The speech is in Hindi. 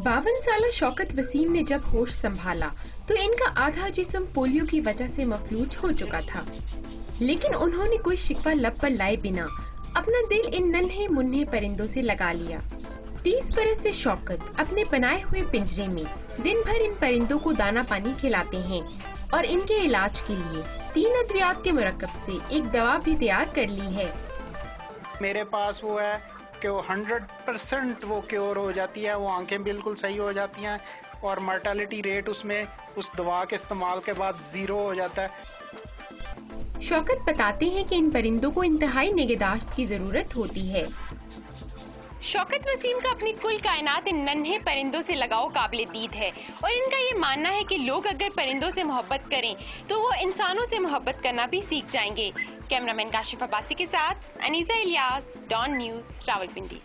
52 साला शौकत वसीम ने जब होश संभाला तो इनका आधा जिस्म पोलियो की वजह से मफलूज हो चुका था, लेकिन उन्होंने कोई शिकवा लब पर लाए बिना अपना दिल इन नन्हे मुन्ने परिंदों से लगा लिया। 30 बरस से शौकत अपने बनाए हुए पिंजरे में दिन भर इन परिंदों को दाना पानी खिलाते हैं और इनके इलाज के लिए 3 अद्वियात के मुरक्कब से एक दवा भी तैयार कर ली है। मेरे पास वो है कि वो 100% वो क्योर हो जाती है, वो आंखें बिल्कुल सही हो जाती हैं और मर्टेलिटी रेट उसमें उस दवा के इस्तेमाल के बाद 0 हो जाता है। शौकत बताते हैं कि इन परिंदों को इंतहाई निगहदाश्त की जरूरत होती है। शौकत वसीम का अपनी कुल कायनात इन नन्हे परिंदों से लगाव काबिल दीद है और इनका ये मानना है कि लोग अगर परिंदों से मोहब्बत करें तो वो इंसानों से मोहब्बत करना भी सीख जाएंगे। कैमरामैन काशिफ अब्बासी के साथ अनीसा इलियास, डॉन न्यूज़, रावलपिंडी।